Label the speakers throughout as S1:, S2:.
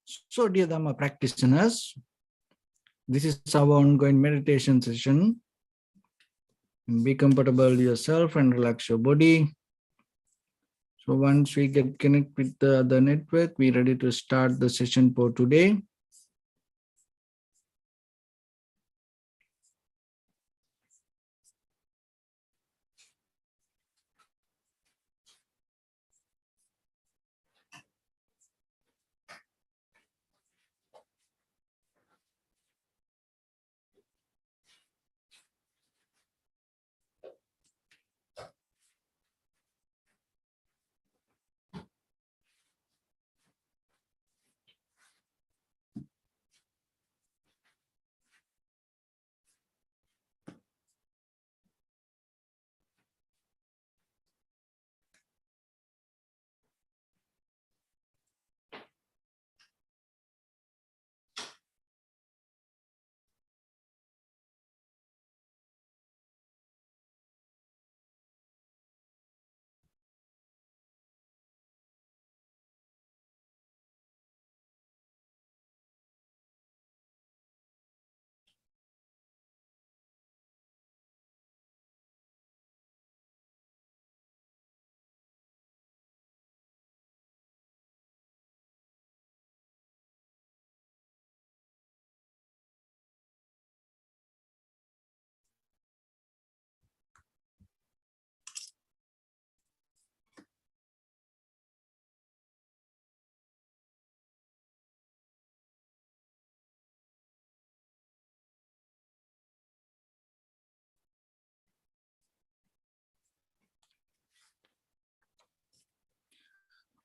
S1: So, dear Dhamma practitioners, this is our ongoing meditation session. Be comfortable yourself and relax your body. So once we get connected with the other network, we're ready to start the session for today.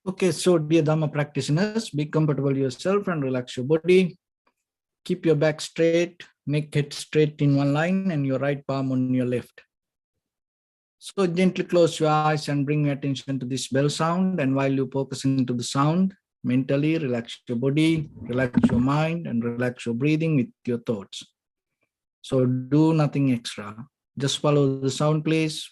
S1: Okay, so dear Dhamma practitioners, be comfortable yourself and relax your body. Keep your back straight, neck head straight in one line and your right palm on your left. So gently close your eyes and bring your attention to this bell sound. And while you're focusing to the sound, mentally relax your body, relax your mind, and relax your breathing with your thoughts. So do nothing extra. Just follow the sound, please.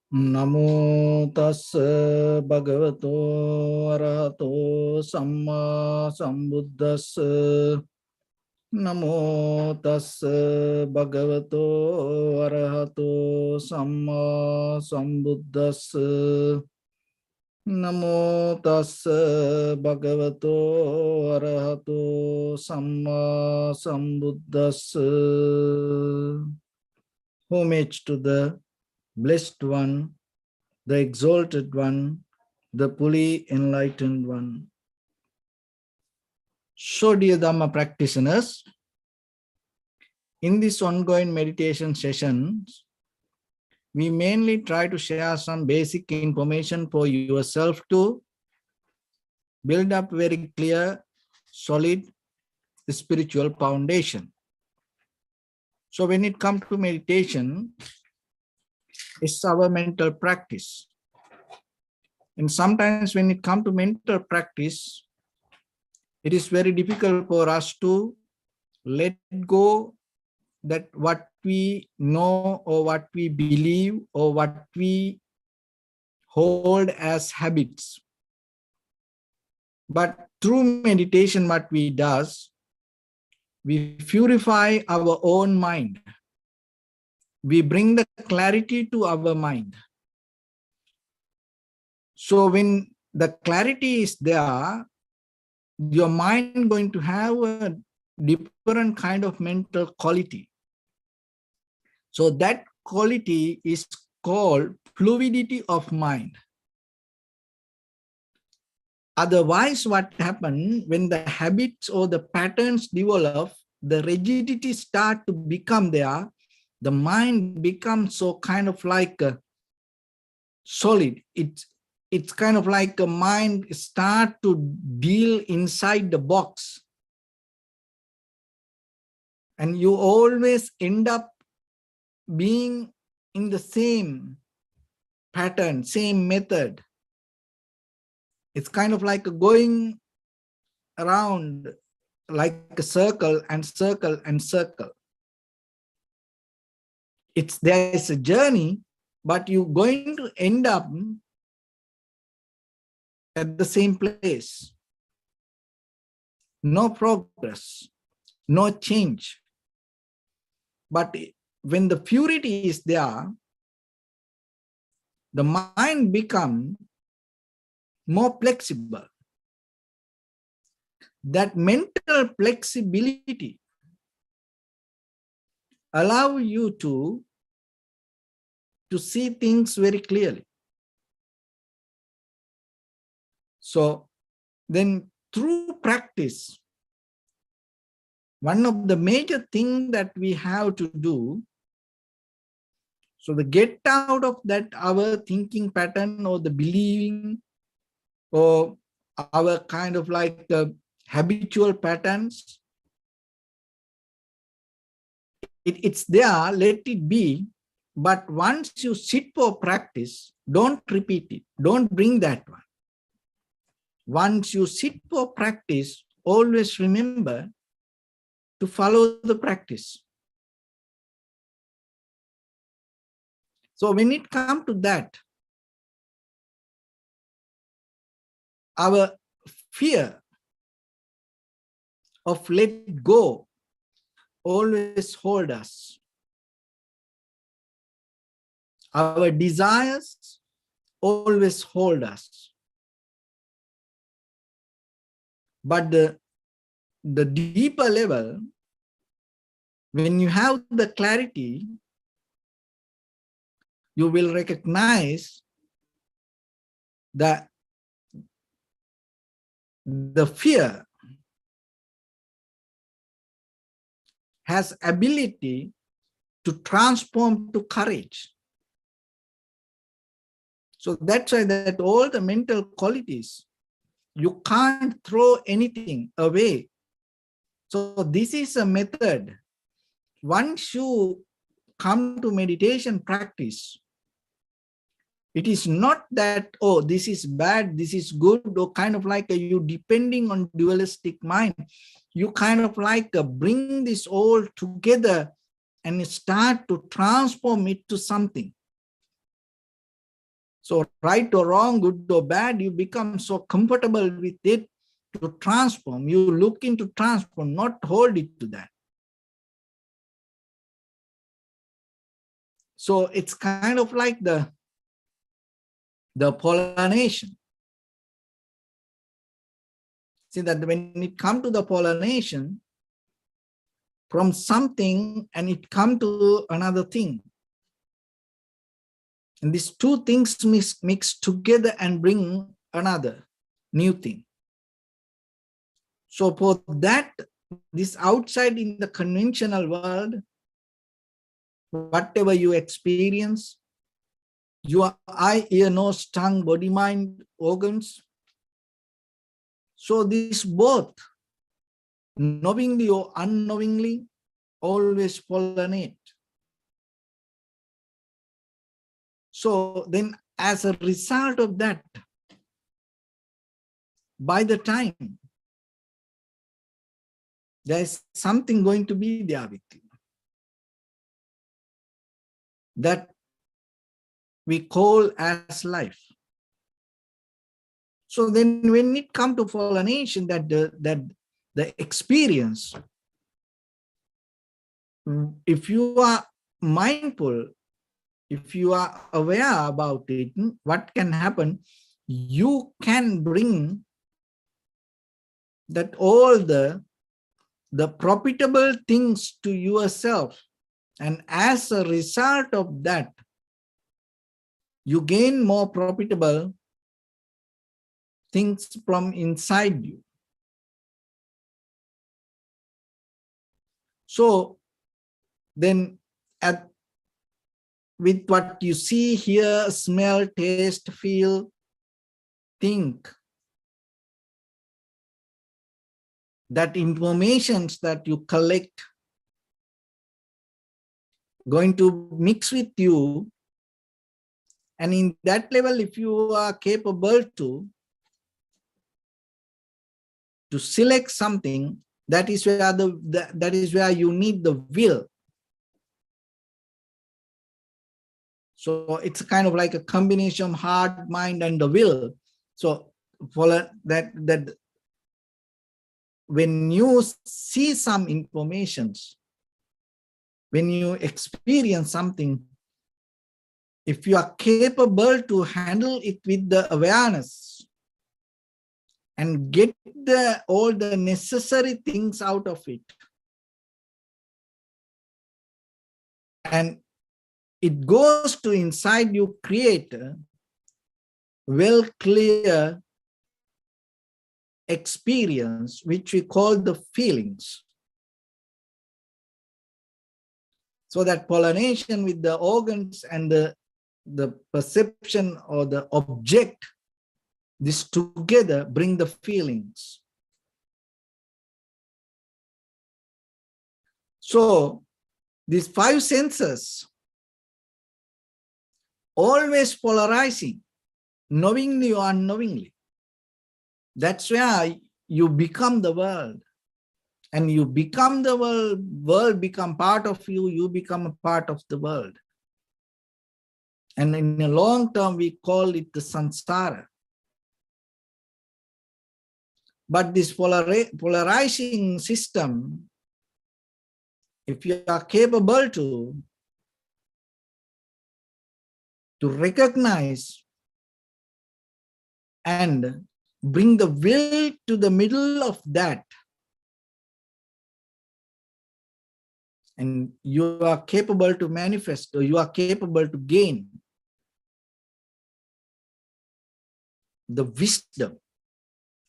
S1: Namo tassa bhagavato arahato samma sambuddhassa. Namo tassa bhagavato arahato samma sambuddhassa. Namo tassa bhagavato arahato samma sambuddhassa. Homage to the Blessed One, the Exalted One, the fully enlightened One. So, dear Dhamma practitioners, in this ongoing meditation sessions, we mainly try to share some basic information for yourself to build up very clear, solid spiritual foundation. So when it comes to meditation, it's our mental practice. And sometimes when it comes to mental practice, it is very difficult for us to let go that what we know or what we believe or what we hold as habits. But through meditation, what we does, we purify our own mind. We bring the clarity to our mind. So when the clarity is there, your mind going to have a different kind of mental quality. So that quality is called fluidity of mind. Otherwise, what happens when the habits or the patterns develop, the rigidity start to become there, the mind becomes so kind of like solid. It's kind of like a mind start to deal inside the box. And you always end up being in the same pattern, same method. It's kind of like going around like a circle and circle and circle. There is a journey, but you're going to end up at the same place. No progress, no change. But when the purity is there, the mind becomes more flexible. That mental flexibility allows you to see things very clearly. So then through practice, one of the major things that we have to do, so the get out of that our thinking pattern or the believing or our kind of like habitual patterns, it's there, let it be. But once you sit for practice, don't repeat it. Don't bring that one. Once you sit for practice, always remember to follow the practice. So when it comes to that, our fear of let go always hold us. Our desires always hold us. But the deeper level, when you have the clarity, you will recognize that the fear has ability to transform to courage. So that's why that all the mental qualities, you can't throw anything away. So this is a method. Once you come to meditation practice, it is not that, oh, this is bad, this is good, or kind of like you depending on dualistic mind. You kind of like bring this all together and start to transform it to something. So right or wrong, good or bad, you become so comfortable with it to transform. You look into transform, not hold it to that. So it's kind of like the pollination. See that when it comes to the pollination, from something and it come to another thing. And these two things mix together and bring another new thing. So for that, this outside in the conventional world, whatever you experience, your eye, ear, nose, tongue, body, mind, organs. So this both, knowingly or unknowingly, always pollinate. So then as a result of that, by the time there's something going to be there with you that we call as life. So then when it comes to pollination, that the experience, if you are mindful, if you are aware about it, what can happen? You can bring that all the profitable things to yourself. And as a result of that, you gain more profitable things from inside you. So then with what you see, hear, smell, taste, feel, think, that informations that you collect going to mix with you. And in that level, if you are capable to select something, that is where that is where you need the will. So it's kind of like a combination of heart, mind, and the will. So for that when you see some informations, when you experience something, if you are capable to handle it with the awareness and get all the necessary things out of it, and it goes to inside you, create a well clear experience, which we call the feelings. So that pollination with the organs and the perception or the object, this together bring the feelings. So these five senses always polarizing, knowingly or unknowingly. That's where you become the world. And you become the world become part of you, you become a part of the world. And in the long term, we call it the samsara. But this polarizing system, if you are capable to recognize and bring the will to the middle of that, and you are capable to manifest, or you are capable to gain the wisdom.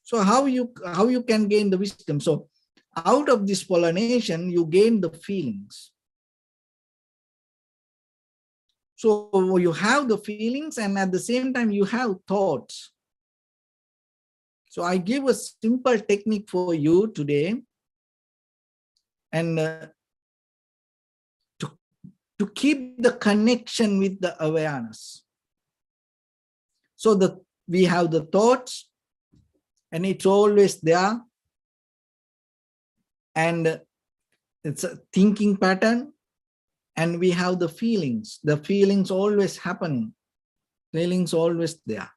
S1: So how you can gain the wisdom? So out of this pollination, you gain the feelings. So you have the feelings, and at the same time you have thoughts. So I give a simple technique for you today, and to keep the connection with the awareness. So we have the thoughts, and it's always there, and it's a thinking pattern, and we have the feelings always happening, feelings always there.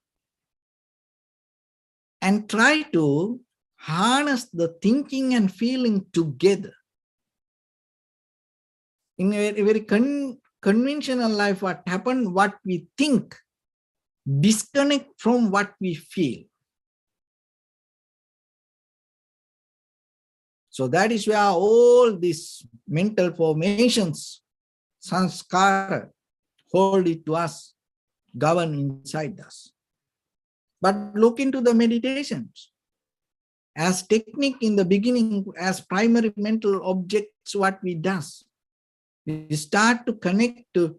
S1: And try to harness the thinking and feeling together. In a very conventional life, what happened, what we think disconnect from what we feel. So that is where all these mental formations, sanskara, hold it to us, govern inside us. But look into the meditations. As technique in the beginning, as primary mental objects, what we does, we start to connect to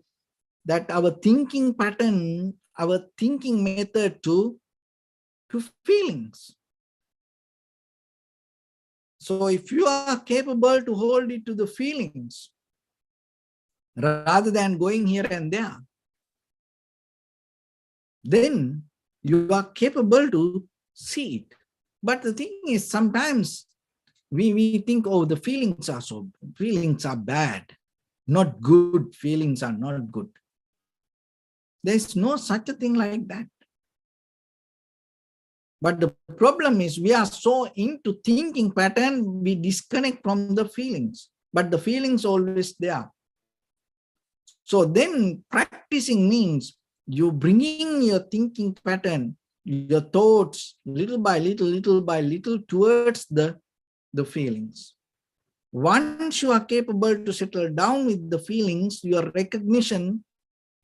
S1: that our thinking pattern, our thinking method to feelings. So if you are capable to hold it to the feelings, rather than going here and there, then you are capable to see it. But the thing is, sometimes we think, oh, the feelings are bad, not good. Feelings are not good. There's no such a thing like that. But the problem is we are so into thinking pattern, we disconnect from the feelings, but the feelings always there. So then practicing means you bringing your thinking pattern, your thoughts, little by little towards the feelings. Once you are capable to settle down with the feelings, your recognition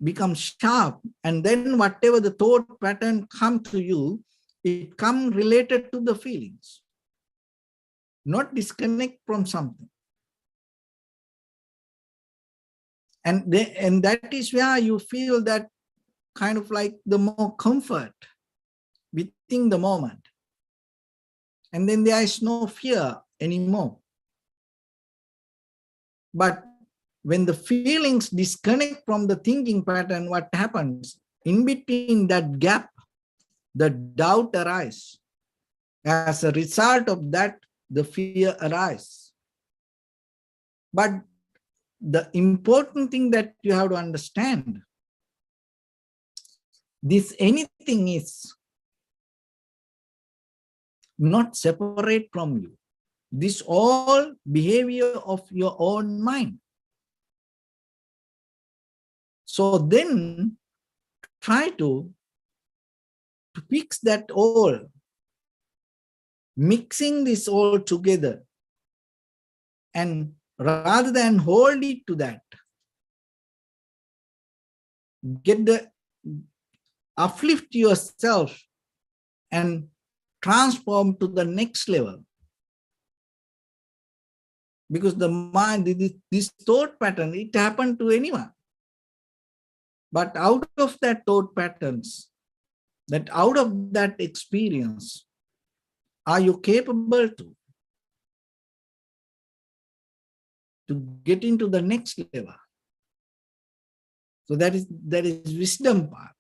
S1: becomes sharp, and then whatever the thought pattern come to you, it come related to the feelings, not disconnect from something. And that is where you feel that kind of like the more comfort within the moment. And then there is no fear anymore. But when the feelings disconnect from the thinking pattern, what happens? In between that gap, the doubt arises. As a result of that, the fear arises. But the important thing that you have to understand, this anything is not separate from you. This all behavior of your own mind. So then try to fix that all, mixing this all together, and rather than hold it to that, get the uplift yourself and transform to the next level. Because the mind, this thought pattern, it happened to anyone. But out of that thought patterns, that out of that experience, are you capable to get into the next level? So that is wisdom part.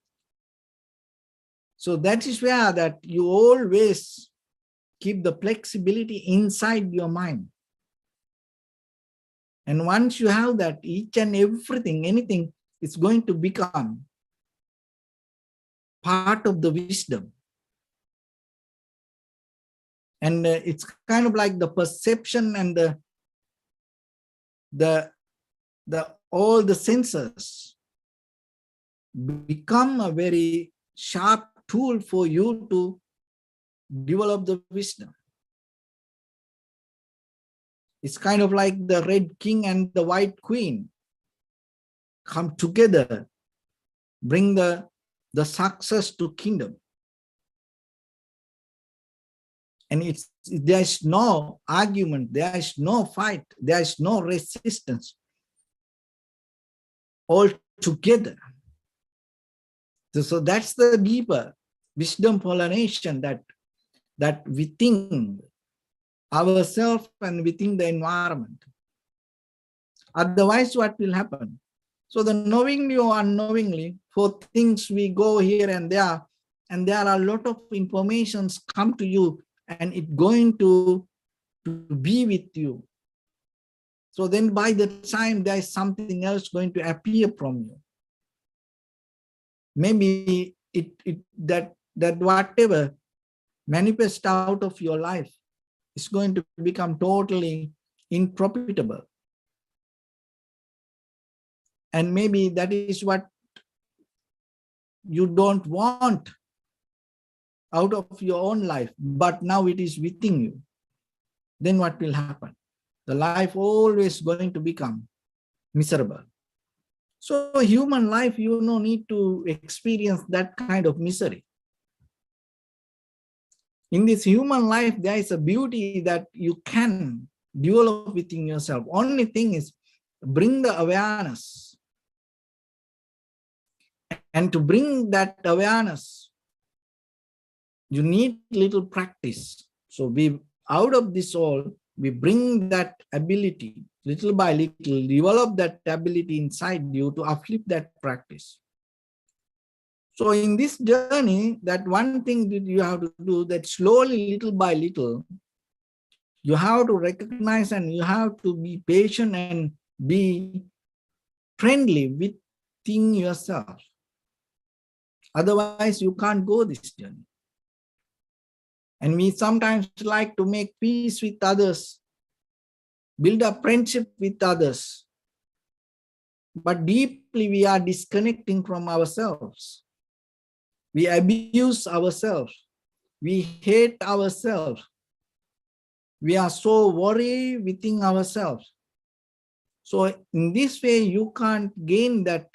S1: So that is where that you always keep the flexibility inside your mind. And once you have that, each and everything, anything, is going to become part of the wisdom. And it's kind of like the perception and the all the senses become a very sharp tool for you to develop the wisdom. It's kind of like the red king and the white queen come together, bring the success to kingdom. And there is no argument, there is no fight, there is no resistance. All together. So that's the deeper wisdom pollination that within ourselves and within the environment. Otherwise, what will happen? So the knowingly or unknowingly, for things we go here and there are a lot of informations come to you, and it's going to be with you. So then by the time there is something else going to appear from you. Maybe that whatever manifests out of your life is going to become totally unprofitable. And maybe that is what you don't want out of your own life, but now it is within you. Then what will happen? The life always going to become miserable. So human life, you no need to experience that kind of misery. In this human life, there is a beauty that you can develop within yourself. Only thing is bring the awareness. And to bring that awareness, you need little practice. So we, out of this all, we bring that ability, little by little, develop that ability inside you to uplift that practice. So in this journey, that one thing that you have to do, that slowly, little by little, you have to recognize and you have to be patient and be friendly within yourself. Otherwise, you can't go this journey. And we sometimes like to make peace with others, build a friendship with others. But deeply, we are disconnecting from ourselves. We abuse ourselves. We hate ourselves. We are so worried within ourselves. So in this way, you can't gain that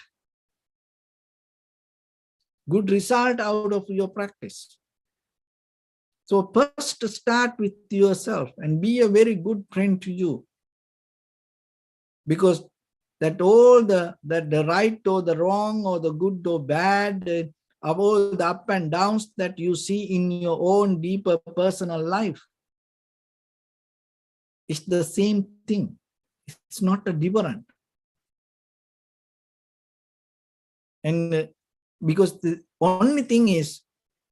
S1: good result out of your practice. So first start with yourself and be a very good friend to you. Because that all the right or the wrong or the good or bad, of all the up and downs that you see in your own deeper personal life, it's the same thing. It's not a different. And because the only thing is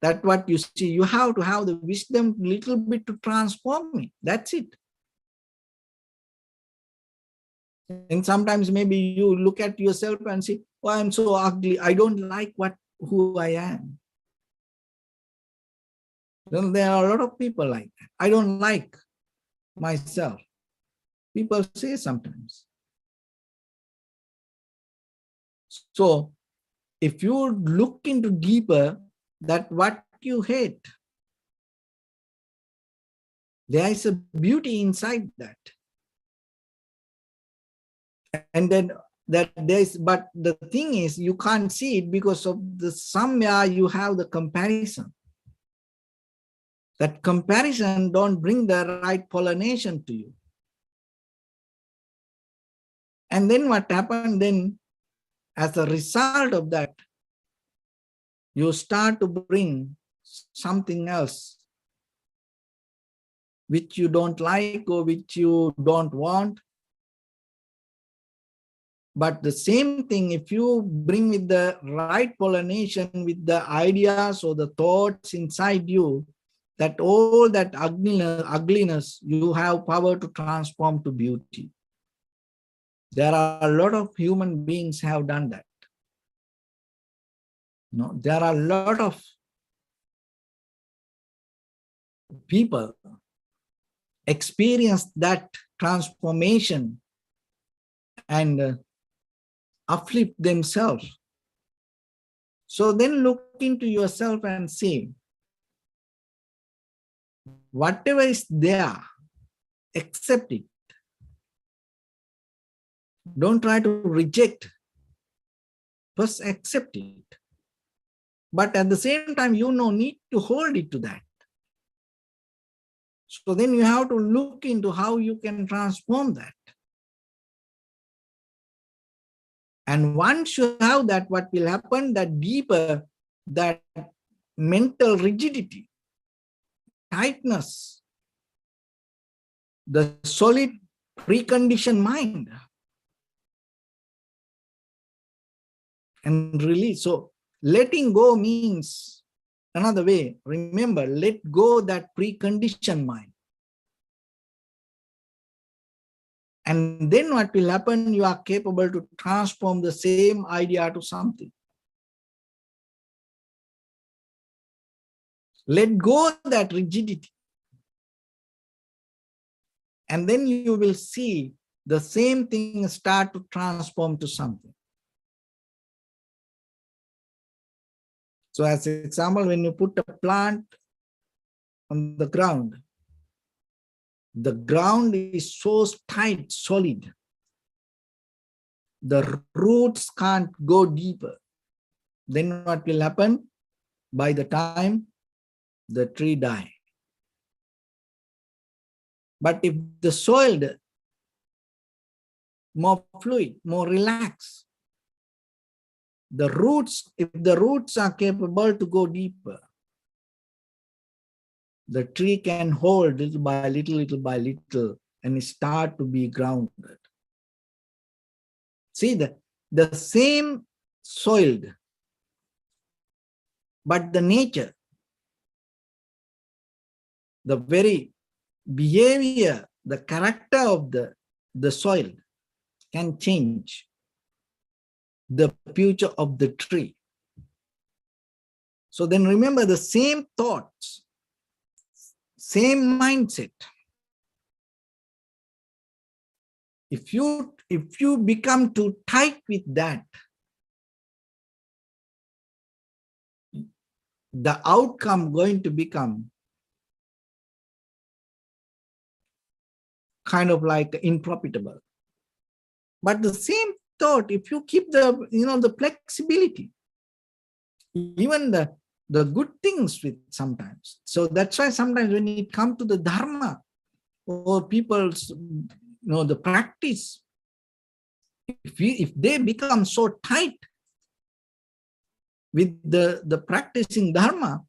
S1: that what you see, you have to have the wisdom little bit to transform it. That's it. And sometimes maybe you look at yourself and say, oh, I'm so ugly. I don't like who I am. Then there are a lot of people like that. I don't like myself. People say sometimes. So if you look into deeper, that what you hate, there is a beauty inside that. And then but the thing is, you can't see it because of the somewhere you have the comparison. That comparison don't bring the right pollination to you. And then what happened then, as a result of that, you start to bring something else which you don't like or which you don't want. But the same thing, if you bring with the right pollination, with the ideas or the thoughts inside you, that all that ugliness, you have power to transform to beauty. There are a lot of human beings have done that. No, there are a lot of people experience that transformation and uplift themselves. So then look into yourself and say, whatever is there, accept it. Don't try to reject. First accept it. But at the same time, you no need to hold it to that. So then you have to look into how you can transform that. And once you have that, what will happen, that deeper, that mental rigidity, tightness, the solid preconditioned mind, and release. So letting go means another way. Remember, let go that preconditioned mind. And then what will happen, you are capable to transform the same idea to something. Let go that rigidity. And then you will see the same thing start to transform to something. So as an example, when you put a plant on the ground is so tight, solid. The roots can't go deeper. Then what will happen? By the time the tree dies. But if the soil more fluid, more relaxed, if the roots are capable to go deeper, the tree can hold little by little, and start to be grounded. See, the same soiled, but the nature, the very behavior, the character of the soil can change the future of the tree. So then remember, the same thoughts, same mindset. If you become too tight with that, the outcome going to become kind of like unprofitable. But the same thought, if you keep the flexibility, even the good things with sometimes. So that's why sometimes when it comes to the Dharma or people's, the practice, If they become so tight with the practicing Dharma,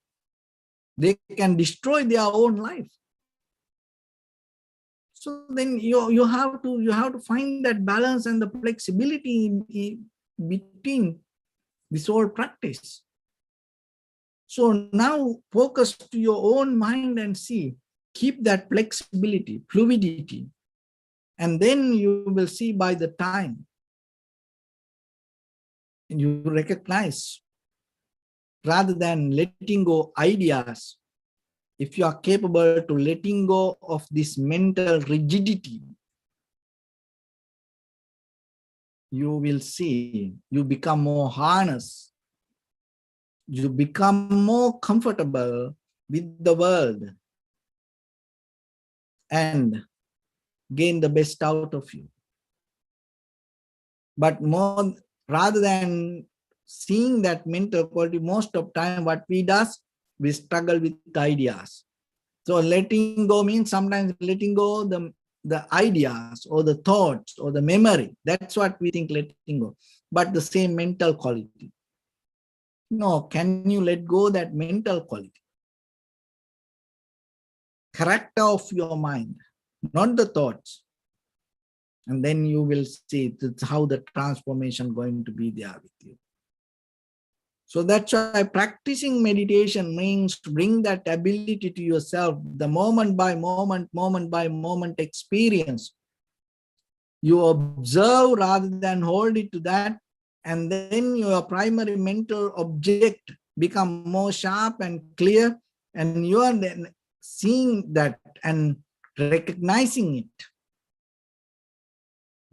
S1: they can destroy their own life. So then you have to find that balance and the flexibility between this whole practice. So now focus to your own mind and see, keep that flexibility, fluidity, and then you will see by the time, and you recognize, rather than letting go ideas, if you are capable to letting go of this mental rigidity, you will see you become more harnessed, you become more comfortable with the world and gain the best out of you. But more, rather than seeing that mental quality, most of time what we does, we struggle with ideas. So letting go means sometimes letting go the ideas or the thoughts or the memory. That's what we think letting go. But the same mental quality. No, can you let go that mental quality? Character of your mind, not the thoughts. And then you will see how the transformation going to be there with you. So that's why practicing meditation means to bring that ability to yourself, the moment by moment experience. You observe rather than hold it to that, and then your primary mental object become more sharp and clear, and you are then seeing that and recognizing it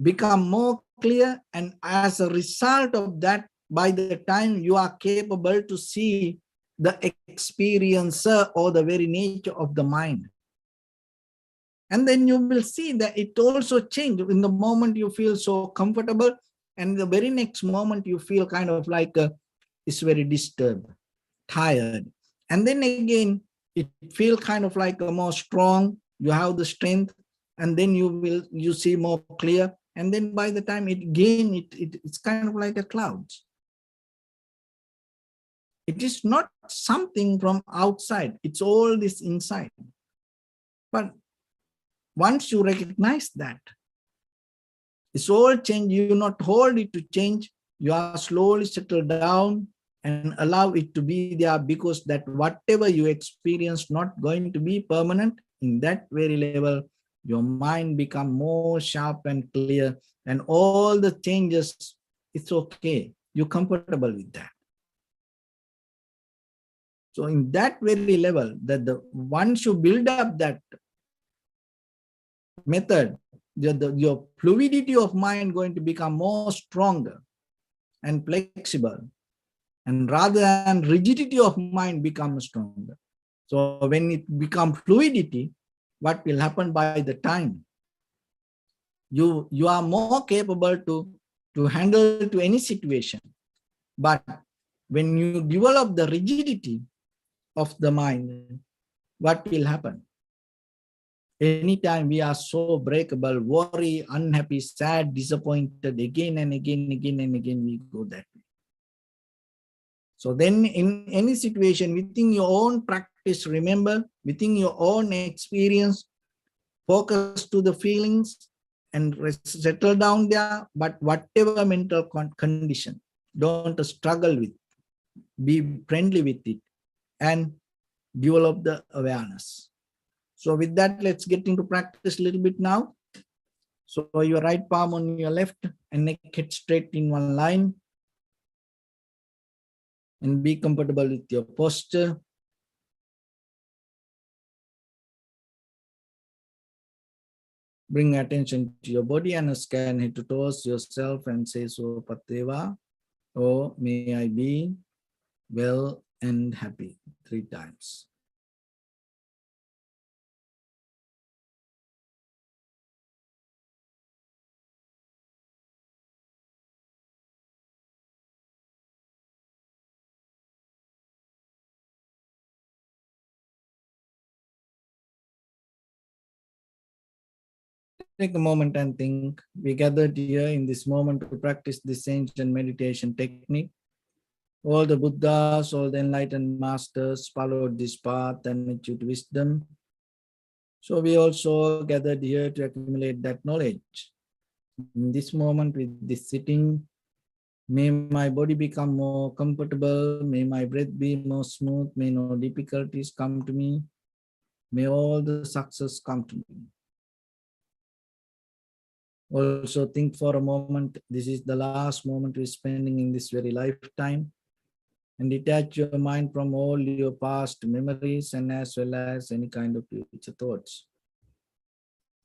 S1: become more clear, and as a result of that, by the time you are capable to see the experiencer or the very nature of the mind. And then you will see that it also changes. In the moment you feel so comfortable, and the very next moment you feel kind of like it's very disturbed, tired. And then again, it feels kind of like a more strong, you have the strength, and then you see more clear. And then by the time it's kind of like a clouds. It is not something from outside, it's all this inside. But once you recognize that, it's all change, you not hold it to change, you are slowly settle down and allow it to be there, because that whatever you experience not going to be permanent. In that very level, your mind become more sharp and clear, and all the changes, it's okay. You're comfortable with that. So in that very level, that once you build up that method, your fluidity of mind going to become more stronger and flexible, and rather than rigidity of mind become stronger. So when it becomes fluidity, what will happen by the time? You are more capable to handle to any situation. But when you develop the rigidity of the mind, what will happen? Anytime we are so breakable, worry, unhappy, sad, disappointed, again and again, we go that way. So then in any situation, within your own practice, remember, within your own experience, focus to the feelings and settle down there. But whatever mental condition, don't struggle with, be friendly with it and develop the awareness. So with that, let's get into practice a little bit now. So your right palm on your left and neck head straight in one line. And be comfortable with your posture. Bring attention to your body and scan head to toes yourself and say, so Pateva, or may I be well and happy 3 times. Take a moment and think. We gathered here in this moment to practice this ancient meditation technique. All the Buddhas, all the enlightened masters followed this path and achieved wisdom. So we also gathered here to accumulate that knowledge. In this moment, with this sitting, may my body become more comfortable. May my breath be more smooth. May no difficulties come to me. May all the success come to me. Also think for a moment, this is the last moment we're spending in this very lifetime, and detach your mind from all your past memories and as well as any kind of future thoughts.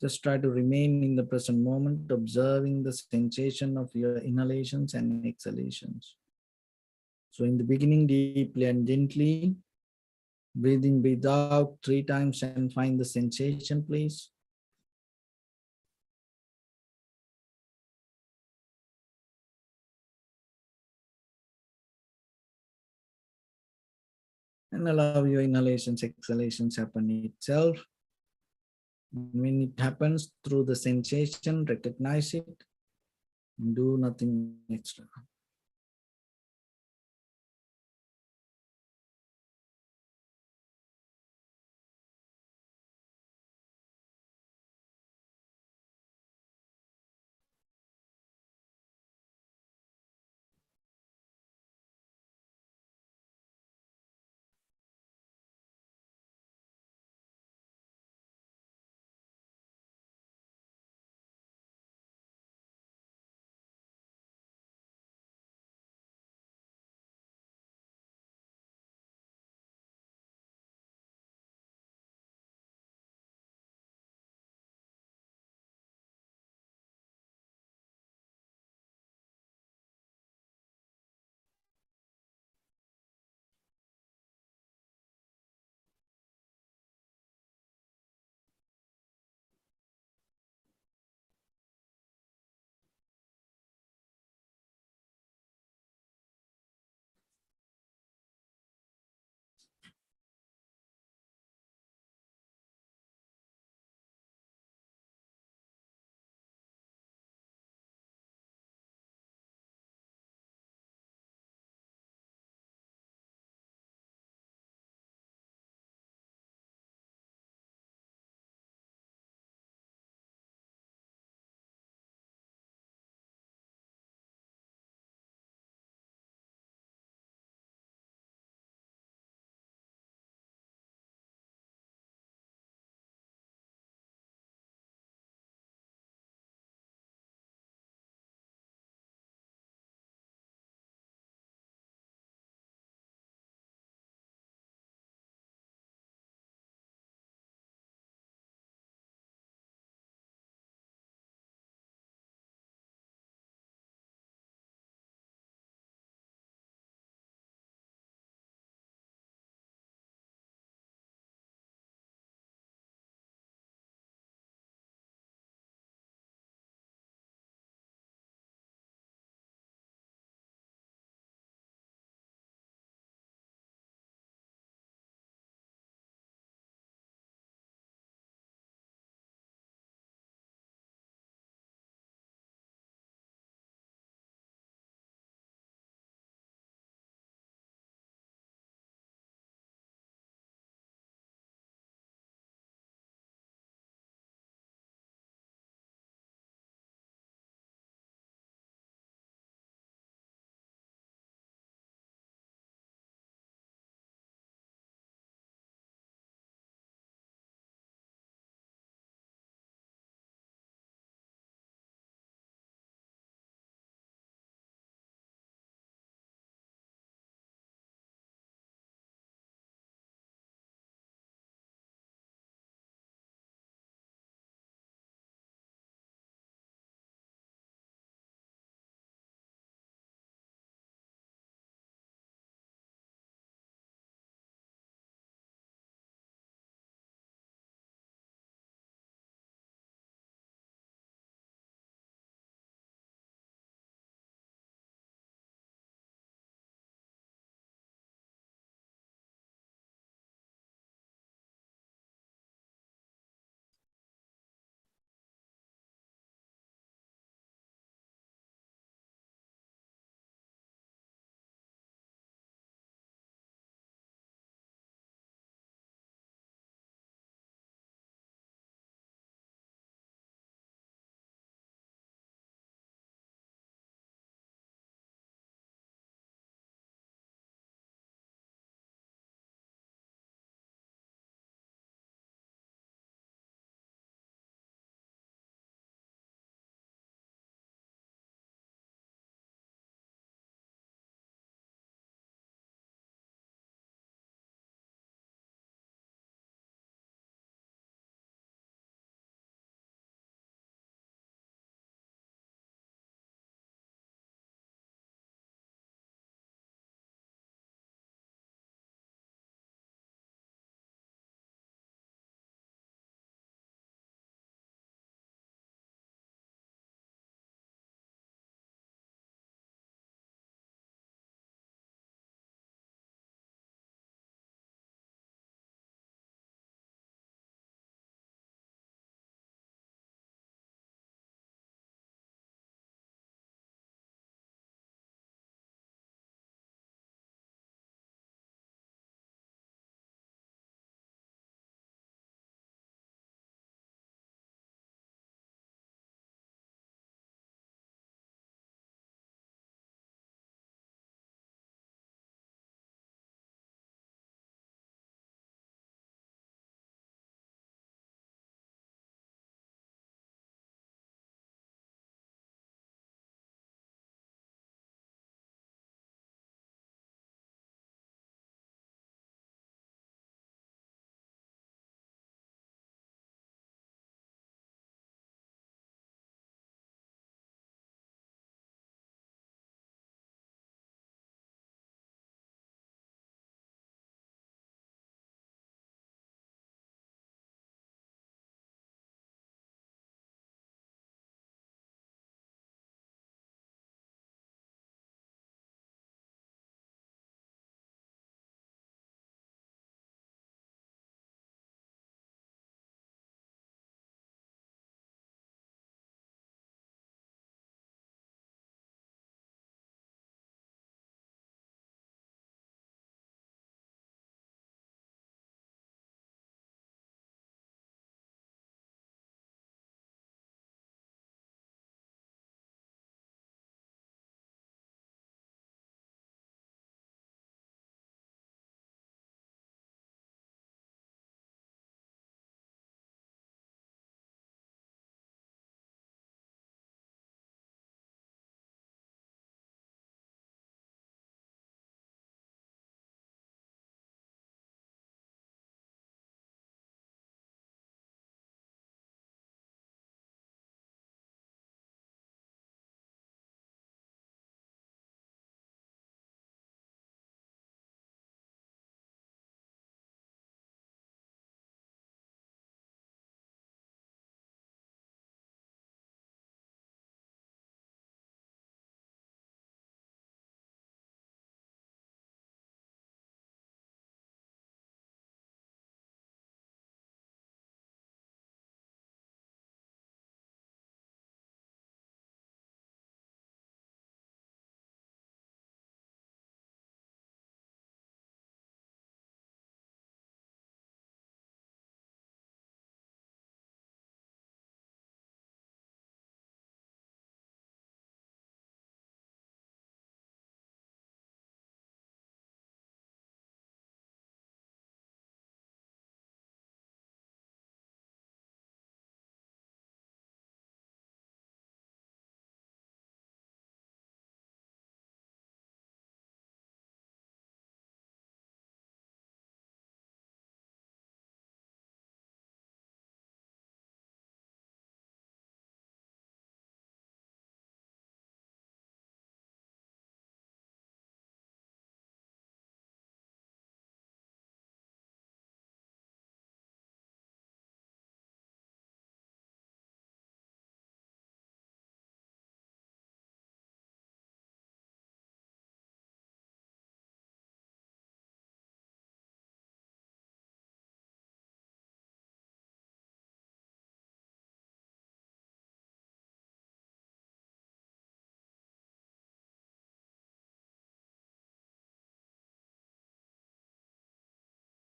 S1: Just try to remain in the present moment, observing the sensation of your inhalations and exhalations. So in the beginning, deeply and gently, breathe in, breathe out 3 times and find the sensation, please. And allow your inhalations, exhalations happen itself. When it happens through the sensation, recognize it and do nothing extra.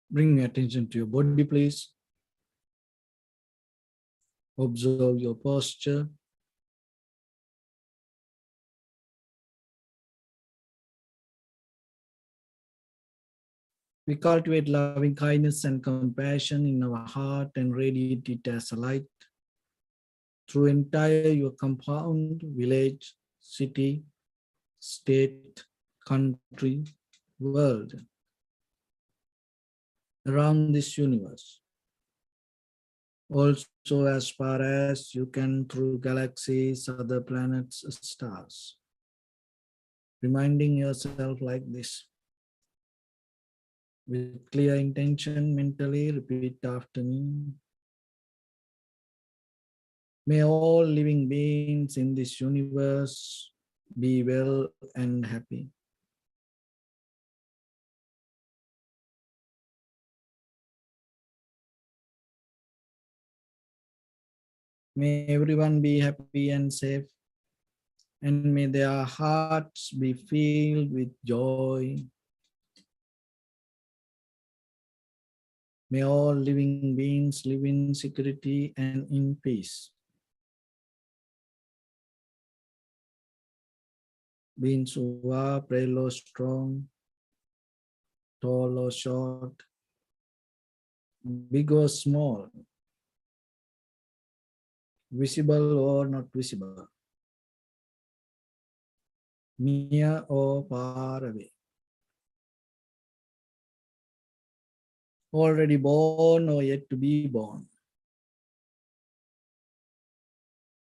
S1: Bring attention to your body, please. Observe your posture. We cultivate loving kindness and compassion in our heart and radiate it as a light through entire your compound, village, city, state, country, world, around this universe. Also as far as you can through galaxies, other planets, stars. Reminding yourself like this. With clear intention, mentally repeat after me. May all living beings in this universe be well and happy. May everyone be happy and safe, and may their hearts be filled with joy. May all living beings live in security and in peace. Beings who are frail or strong, tall or short, big or small, visible or not visible, near or far away, already born or yet to be born.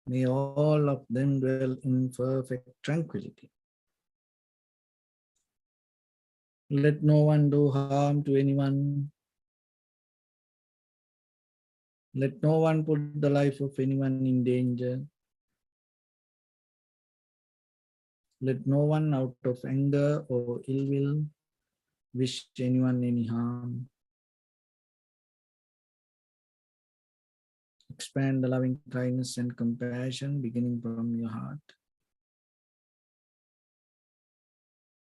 S1: May all of them dwell in perfect tranquility. Let no one do harm to anyone. Let no one put the life of anyone in danger. Let no one out of anger or ill will wish anyone any harm. Expand the loving kindness and compassion beginning from your heart.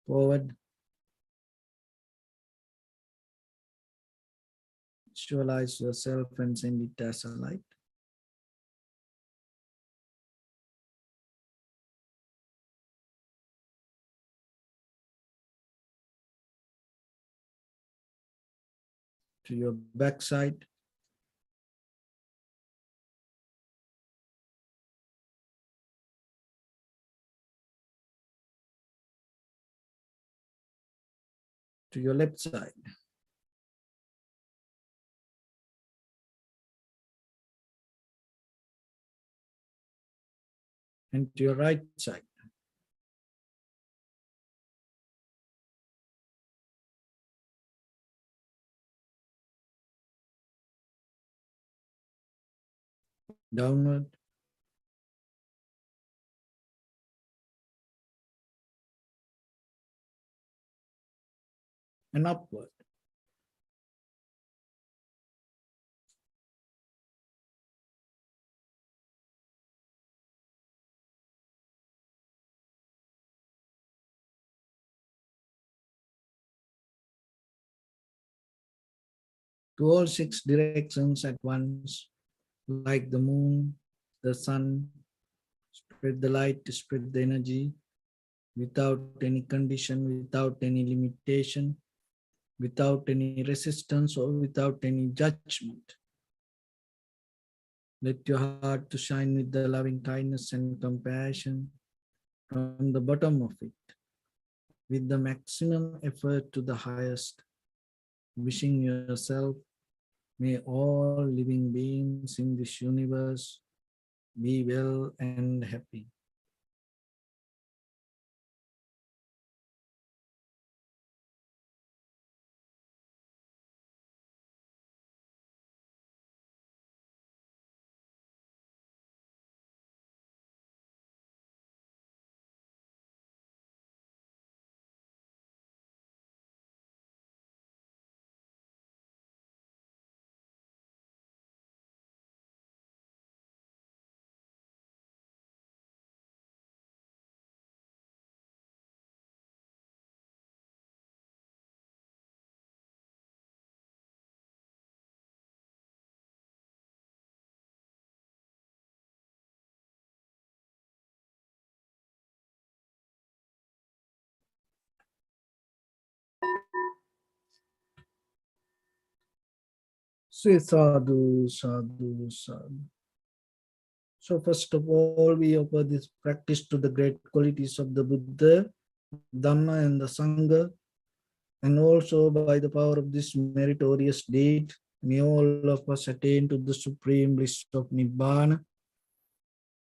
S1: Forward. Visualize yourself and send it as a light. To your backside. To your left side. And to your right side. Downward. And upward. To all six directions at once, like the moon, the sun, spread the light, spread the energy, without any condition, without any limitation, without any resistance or without any judgment. Let your heart to shine with the loving kindness and compassion from the bottom of it, with the maximum effort to the highest, wishing yourself, may all living beings in this universe be well and happy. Say sadhu, sadhu, sadhu. So first of all, we offer this practice to the great qualities of the Buddha, Dhamma and the Sangha, and also by the power of this meritorious deed, may all of us attain to the supreme bliss of Nibbana.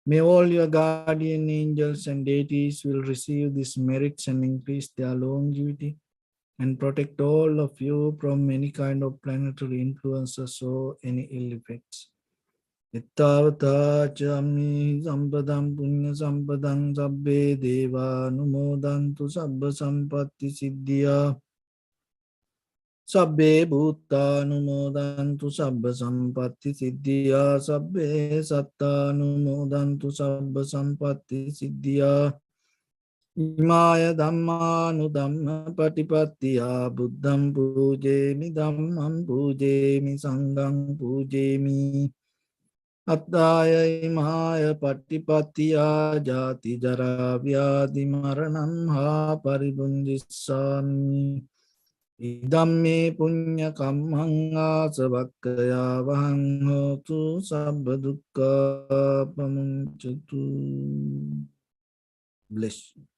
S1: May all your guardian angels and deities will receive these merits and increase their longevity and protect all of you from any kind of planetary influences or any ill effects. Ittavata chami sampadam punya sampadam sabbe deva numodantu sabba sampatti siddhya. Sabbe bhutta numodantu sabba sampatti siddhya. Sabbe satta numodantu sabba sampatti siddhya. Imaya dhamma nu dhamma patipattiya buddham pujemi dhammam pujemi sangham pujemi. Attaya imaya patipattiya jati jara vyadi maranam ha paribunjissami. Idamme punya kammang asavakkaya vahang hotu sabba dukkha pamuncatu. Bless you.